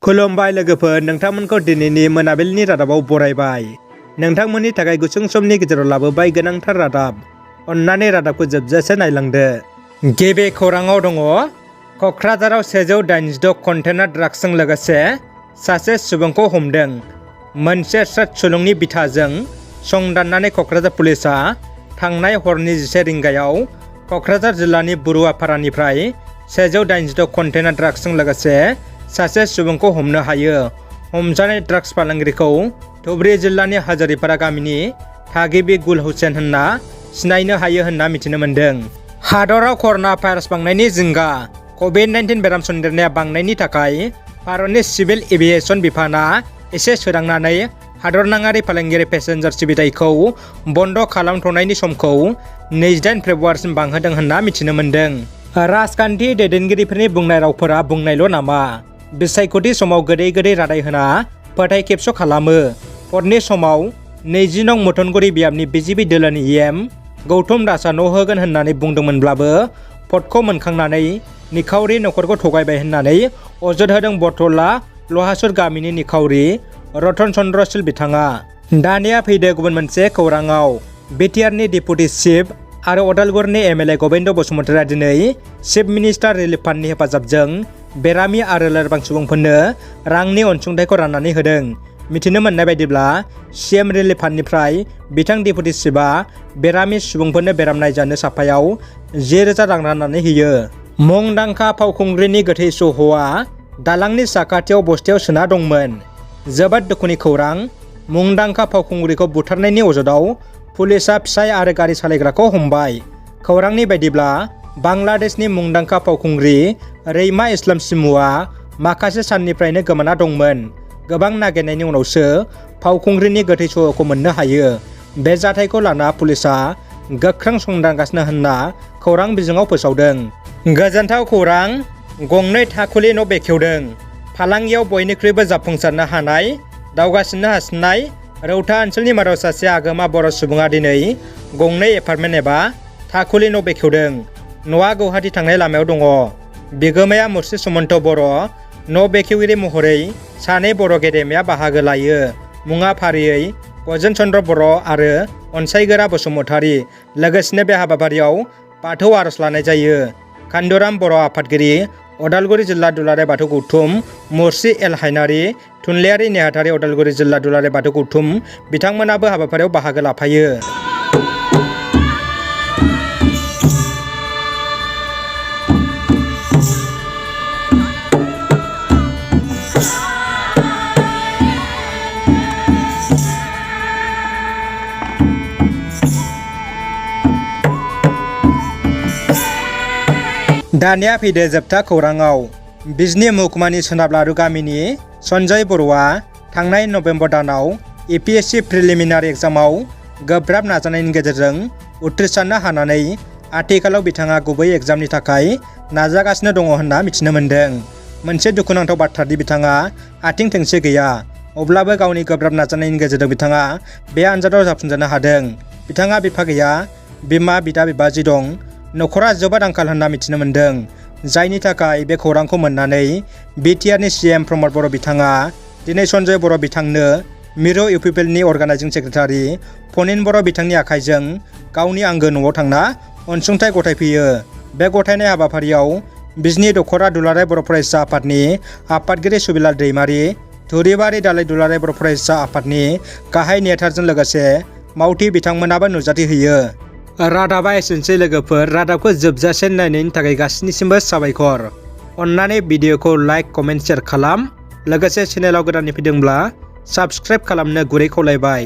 खुलुमबाय लोगोफोर, नोंथांमोनखौ दिनैनि मोनाबिलिनि रादाबाव बरायबाय। नोंथांमोननि थाखाय गुसुं समनि गेजेराव लाबोबाय गोनांथार रादाब। अन्नानै रादाबखौ जोबजासे नायलांदो। गिबि खौराङाव दङ, क'क्राझाराव 186 कन्टेनार ड्राग्सजों लोगोसे सासे सुबुंखौ हमदों। मोनसे थ्रेड सुलुंनि बिथाजों संदाननानै क'क्राझार पुलिसआ थांनाय हरनि 11 रिंगायाव क'क्राझार जिल्लानि बरुवापारानिफ्राय 186 कन्टेनार ड्राग्सजों लोगोसे सासे सुबुंखौ हमनो हायो। हमजानाय ड्राग्स फालांगिरिखौ धुबरी जिल्लानि हाजारिपारा गामिनि थागिबि गुल हुसेन होनना सिनायनो हायो होनना मिथिनो मोन्दों। हादराव कर'ना भाइरास बांनायनि जिंगा। कभिड-19 बेराम सन्देरनाया बांनायनि थाखाय भारतनि सिभिल एभिएशन बिफाना एसे सोरांनानै हादरनाङारि फालांगियारि पेसेन्जार सिबिथायखौ बन्द खालामथ'नायनि समखौ 28 फेब्रुवारिसिम बांहोदों होनना मिथिनो मोन्दों। राजखान्थि दैदेनगिरिफोरनि बुंनाय रावफोरा बुंनायल' नामा? बिसायख'थि समाव गोदै गोदै रादाय होना फोथाय खेबस' खालामो। हरनि समाव 20 नं मथनगुरि बियाबनि बिजिपि दोलोनि EM गौतम दासआ न' होगोन होननानै बुंदोंमोनब्लाबो भटखौ मोनखांनानै निखावरि नखरखौ थगायबाय होननानै अजद होदों बरथला लहासुर गामिनि निखावरि रतन चन्द्र शील बिथाङा। दानिया फैदो गुबुन मोनसे खौराङाव। बिटिआरनि डेपुटि चिफ आरो अदालगुरिनि MLA गबिन्द बसुमतारिया दिनै चिफ मिनिस्टार रिलिफ फान्डनि हेफाजाबजों बेरामि आरो लोरबां सुबुंफोरनो रांनि अनसुंथाइखौ राननानै होदों। मिथिनो मोननाय बायदिब्ला CM रिलिफ फान्डनिफ्राय बिथां डेपुटि चिफआ बेरामि सुबुंफोरनो बेराम नायजानो साफायाव 10,000 रां राननानै होयो। मुंदांखा फावखुंग्रिनि गोथै सह'आ दालांनि साखाथियाव बस्थायाव सोना दंमोन। जोबोद दुखुनि खौरां, मुंदांखा फावखुंग्रिखौ बुथारनायनि अजदाव पुलिसआ फिसाय आरो गारि सालायग्राखौ हमबाय। खौरांनि बायदिब्ला बांलादेशनि मुंदांखा फावखुंग्रि रैमा इस्लाम सिमुआ माखासे साननिफ्रायनो गोमाना दंमोन। गोबां नागिरनायनि उनावसो फावखुंग्रिनि गोथै सह'खौ मोननो हायो। बे जाथायखौ लाना पुलिसआ गोख्रों संदानगासिनो होनना खौरां बिजोङाव फोसावदों। गोजोनथाव खौरां, गंनै थाखुलि न' बेखेवदों। फालांगियाव बयनिख्रुइबो जाफुंसारनो हानाय दावगासिननो हासिननाय रौता ओनसोलनि मादाव सासे आगोमा बर' सुबुङा दिनै गंनै एपार्टमेन्ट एबा थाखुलि न' बेखेवदों। न'आ गुवाहाटि थांनाय लामायाव दङ। बिगोमाया मुर्सि सुमन्त बर'। न' बेखेवगिरि महरै सानै बर' गेदेमाया बाहागो लायो। मुङा फारियै गजेन चन्द्र बर' आरो अनसायगोरा बसुमतारी। लोगोसेनो बे हाबाफारियाव बाथौ आर'ज लानाय जायो। कान्दुराम बर' आफादगिरि, अदालगुरि जिल्ला दुलाराय बाथौ गौथुम, मुर्सि एल हायनारि, थुनलाइयारि नेहाथारि, अदालगुरि जिल्ला दुलाराय बाथौ गौथुम बिथांमोनाबो हाबाफारियाव बाहागो लाफायो। दानिया फैदो जोबथा खौराङाव। बिजनी महकुमानि सोनाबलारु गामिनि सन्जय बर'आ थांनाय नभेम्बर दानाव APSC प्रिलिमिनारि एग्जामाव गोब्राब नाजानायनि गेजेरजों उथ्रिसारनो हानानै आथिखालाव बिथाङा गुबै एग्जामनि थाखाय नाजागासिनो दङ होनना मिथिनो मोन्दों। मोनसे दुखुनांथाव बाथ्रादि बिथाङा आथिं थोंसे गैया, अब्लाबो गावनि गोब्राब नाजानायनि गेजेरजों बिथाङा बे आनजादाव जाफुंसारनो हादों। बिथाङा बिफा गैया, बिमा बिदा बिबाजै दं। नखरा जोबोद आंखाल होनना मिथिनो मोन्दों। जायनि थाखाय बे खौरांखौ मोननानै बिटिआरनि CM प्रमद बर' बिथाङा दिनै सन्जय बर' बिथांनो मिरु इउपिपिएलनि अर्गानाइजिं सेक्रेटारि फनिन बर' बिथांनि आखाइजों गावनि आंगो न'आव थांना अनसुंथाइ गथायफैयो। बे गथायनाय हाबाफारियाव बिजनी दख'रा दुलाराय बर' फरायसा आफादनि आफादगिरि सुबिलाल दैमारि, धुरिबारि दालाय दुलाराय बर' फरायसा आफादनि गाहाय नेहाथारजों लोगोसे मावथि बिथांमोनाबो नुजाथि होयो। रादाबा एसेनोसै लोगोफोर। रादाबखौ जोबजासे नायनायनि थाखाय गासैनिसिमबो साबायखर। अन्नानै भिडिअखौ लाइक, कमेन्ट, शेयार खालाम। लोगोसे चेनेलाव गोदानै फैदोंब्ला साबस्क्राइब खालामनो गुरै खावलायबाय।